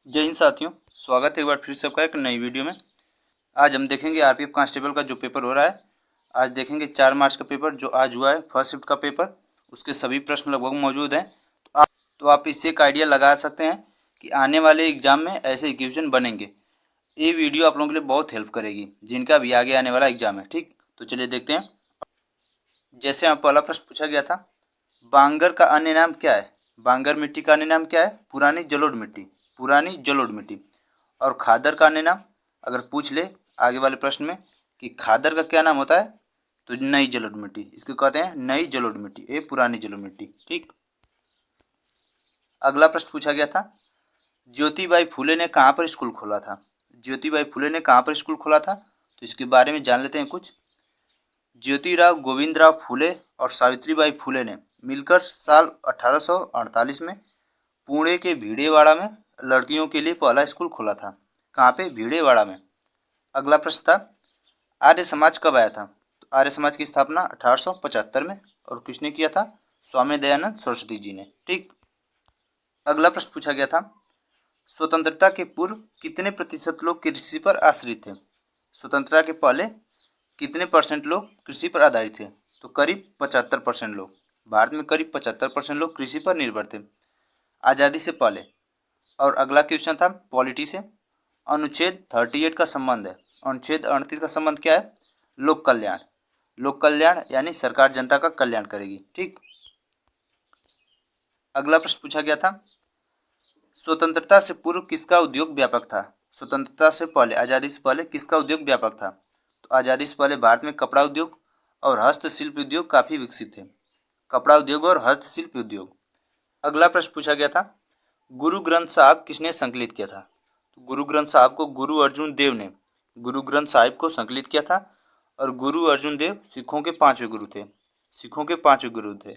जय हिंद साथियों, स्वागत है एक बार फिर से आपका एक नई वीडियो में। आज हम देखेंगे आरपीएफ कांस्टेबल का जो पेपर हो रहा है। आज देखेंगे 4 मार्च का पेपर जो आज हुआ है, फर्स्ट शिफ्ट का पेपर। उसके सभी प्रश्न लगभग मौजूद हैं, तो आप इससे एक आइडिया लगा सकते हैं कि आने वाले एग्जाम में ऐसे इक्वेशन बनेंगे। ये वीडियो आप लोगों के लिए बहुत हेल्प करेगी जिनका भी आगे आने वाला एग्जाम है। ठीक, तो चलिए देखते हैं। जैसे यहाँ पहला प्रश्न पूछा गया था, बांगर का अन्य नाम क्या है? बांगर मिट्टी का अन्य नाम क्या है? पुरानी जलोढ़ मिट्टी, पुरानी जलोढ़ मिट्टी। और खादर का अन्य नाम अगर पूछ ले आगे वाले प्रश्न में कि खादर का क्या नाम होता है, तो नई जलोढ़ मिट्टी, इसको कहते हैं नई जलोढ़ मिट्टी, ये पुरानी जलोढ़ मिट्टी। ठीक, अगला प्रश्न पूछा गया था, ज्योतिबाई फुले ने कहाँ पर स्कूल खोला था? ज्योतिबाई फुले ने कहाँ पर स्कूल खोला था, तो इसके बारे में जान लेते हैं कुछ। ज्योतिराव गोविंदराव फुले और सावित्रीबाई फुले ने मिलकर साल 1848 में पुणे के भीड़ेवाड़ा में लड़कियों के लिए पहला स्कूल खोला था। कहाँ पे? भीड़ेवाड़ा में। अगला प्रश्न था, आर्य समाज कब आया था? तो आर्य समाज की स्थापना 1875 में, और किसने किया था? स्वामी दयानंद सरस्वती जी ने। ठीक, अगला प्रश्न पूछा गया था, स्वतंत्रता के पूर्व कितने प्रतिशत लोग कृषि पर आश्रित थे? स्वतंत्रता के पहले कितने परसेंट लोग कृषि पर आधारित थे? तो करीब 75% लोग। भारत में करीब 75% लोग कृषि पर निर्भर थे आज़ादी से पहले। और अगला क्वेश्चन था पॉलिटी से, अनुच्छेद 38 का संबंध है। अनुच्छेद 38 का संबंध क्या है? लोक कल्याण। लोक कल्याण यानी सरकार जनता का कल्याण करेगी। ठीक, अगला प्रश्न पूछा गया था, स्वतंत्रता से पूर्व किसका उद्योग व्यापक था? स्वतंत्रता से पहले, आज़ादी से पहले किसका उद्योग व्यापक था? तो आज़ादी से पहले भारत में कपड़ा उद्योग और हस्तशिल्प उद्योग काफ़ी विकसित थे। कपड़ा उद्योग और हस्तशिल्प उद्योग। अगला प्रश्न पूछा गया था, गुरु ग्रंथ साहब किसने संकलित किया था? तो गुरु ग्रंथ साहब को गुरु अर्जुन देव ने गुरु ग्रंथ साहिब को संकलित किया था। और गुरु अर्जुन देव सिखों के 5वें गुरु थे। सिखों के 5वें गुरु थे।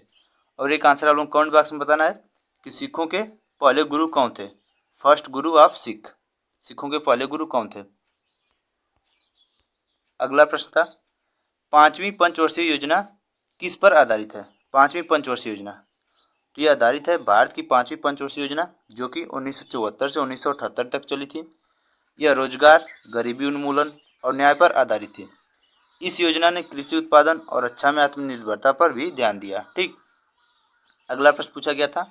और एक आंसर आप लोग कमेंट बॉक्स में बताना है कि सिखों के पहले गुरु कौन थे? फर्स्ट गुरु ऑफ सिख, सिखों के पहले गुरु कौन थे? अगला प्रश्न था, पांचवी पंचवर्षीय योजना किस पर आधारित है? पांचवी पंचवर्षीय योजना, तो ये आधारित है भारत की पांचवी पंचवर्षीय योजना जो कि 1974 से 1978 तक चली थी। यह रोजगार, गरीबी उन्मूलन और न्याय पर आधारित थी। इस योजना ने कृषि उत्पादन और रक्षा में आत्मनिर्भरता पर भी ध्यान दिया। ठीक, अगला प्रश्न पूछा गया था,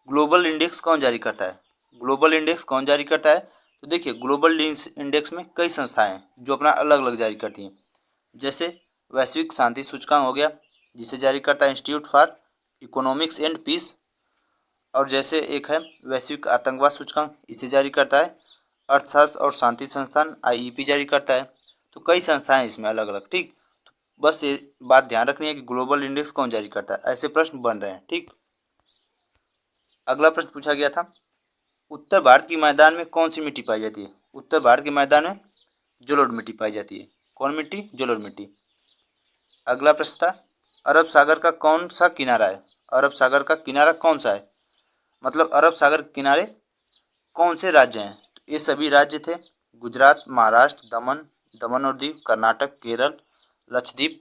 ग्लोबल इंडेक्स कौन जारी करता है? ग्लोबल इंडेक्स कौन जारी करता है? तो देखिए, ग्लोबल इंडेक्स में कई संस्थाएं हैं जो अपना अलग अलग जारी करती हैं। जैसे वैश्विक शांति सूचकांक हो गया, जिसे जारी करता है institute for economics and peace. और जैसे एक है वैश्विक आतंकवाद सूचकांक, इसे जारी करता है अर्थशास्त्र और शांति संस्थान आईईपी जारी करता है। तो कई संस्थाएं इसमें अलग अलग। ठीक, तो बस ये बात ध्यान रखनी है कि ग्लोबल इंडेक्स कौन जारी करता है, ऐसे प्रश्न बन रहे हैं। ठीक, अगला प्रश्न पूछा गया था, उत्तर भारत की मैदान में कौन सी मिट्टी पाई जाती है? उत्तर भारत के मैदान में जलोढ़ मिट्टी पाई जाती है। कौन मिट्टी? जलोढ़ मिट्टी। अगला प्रश्न था, अरब सागर का कौन सा किनारा है? अरब सागर का किनारा कौन सा है? मतलब अरब सागर के किनारे कौन से राज्य हैं? तो ये सभी राज्य थे, गुजरात, महाराष्ट्र, दमन और दीव, कर्नाटक, केरल, लक्षद्वीप,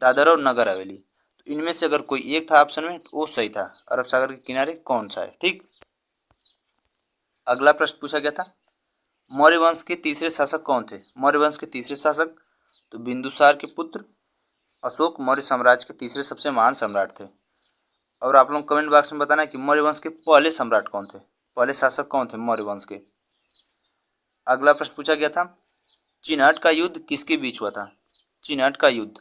दादर और नगर हवेली। तो इनमें से अगर कोई एक था ऑप्शन में तो वो सही था। अरब सागर के किनारे कौन सा है? ठीक, अगला प्रश्न पूछा गया था, मौर्य वंश के तीसरे शासक कौन थे? मौर्य वंश के तीसरे शासक, तो बिंदुसार के पुत्र अशोक मौर्य साम्राज्य के तीसरे सबसे महान सम्राट थे। और आप लोग कमेंट बॉक्स में बताना कि मौर्य वंश के पहले सम्राट कौन थे, पहले शासक कौन थे मौर्य वंश के। अगला प्रश्न पूछा गया था, चिनहट का युद्ध किसके बीच हुआ था? चिनहट का युद्ध,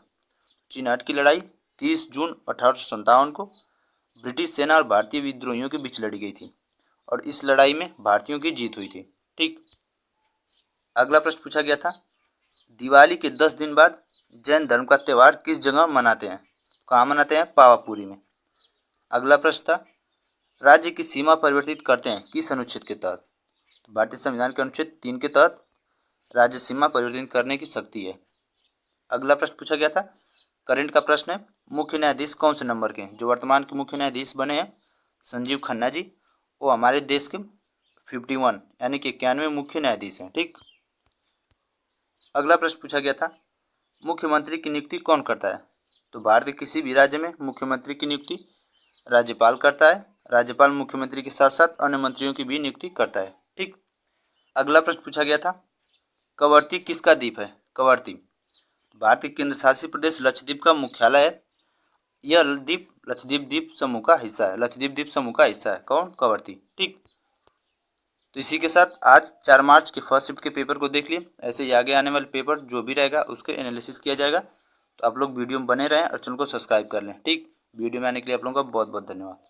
चिनहट की लड़ाई 30 जून 1857 को ब्रिटिश सेना और भारतीय विद्रोहियों के बीच लड़ी गई थी। और इस लड़ाई में भारतीयों की जीत हुई थी। ठीक, अगला प्रश्न पूछा गया था, दिवाली के 10 दिन बाद जैन धर्म का त्यौहार किस जगह मनाते हैं? कहाँ मनाते हैं? पावापुरी में। अगला प्रश्न था, राज्य की सीमा परिवर्तित करते हैं किस अनुच्छेद के तहत? तो भारतीय संविधान के अनुच्छेद 3 के तहत राज्य सीमा परिवर्तित करने की शक्ति है। अगला प्रश्न पूछा गया था, करंट का प्रश्न है, मुख्य न्यायाधीश कौन से नंबर के हैं? जो वर्तमान के मुख्य न्यायाधीश बने हैं संजीव खन्ना जी, वो हमारे देश के 51 यानी कि 91 मुख्य न्यायाधीश हैं। ठीक, अगला प्रश्न पूछा गया था, मुख्यमंत्री की नियुक्ति कौन करता है? तो भारत के किसी भी राज्य में मुख्यमंत्री की नियुक्ति राज्यपाल करता है। राज्यपाल मुख्यमंत्री के साथ साथ अन्य मंत्रियों की भी नियुक्ति करता है। ठीक, अगला प्रश्न पूछा गया था, कवरती किसका द्वीप है? कवरती भारत के केंद्र शासित प्रदेश लक्षद्वीप का मुख्यालय है। यह द्वीप लक्षद्वीप द्वीप समूह का हिस्सा है। लक्षद्वीप द्वीप समूह का हिस्सा है कौन? कवरती। ठीक, तो इसी के साथ आज 4 मार्च के फर्स्ट शिफ्ट के पेपर को देख लिए। ऐसे ही आगे आने वाले पेपर जो भी रहेगा उसके एनालिसिस किया जाएगा। तो आप लोग वीडियो में बने रहें और चैनल को सब्सक्राइब कर लें। ठीक, वीडियो में आने के लिए आप लोगों का बहुत बहुत धन्यवाद।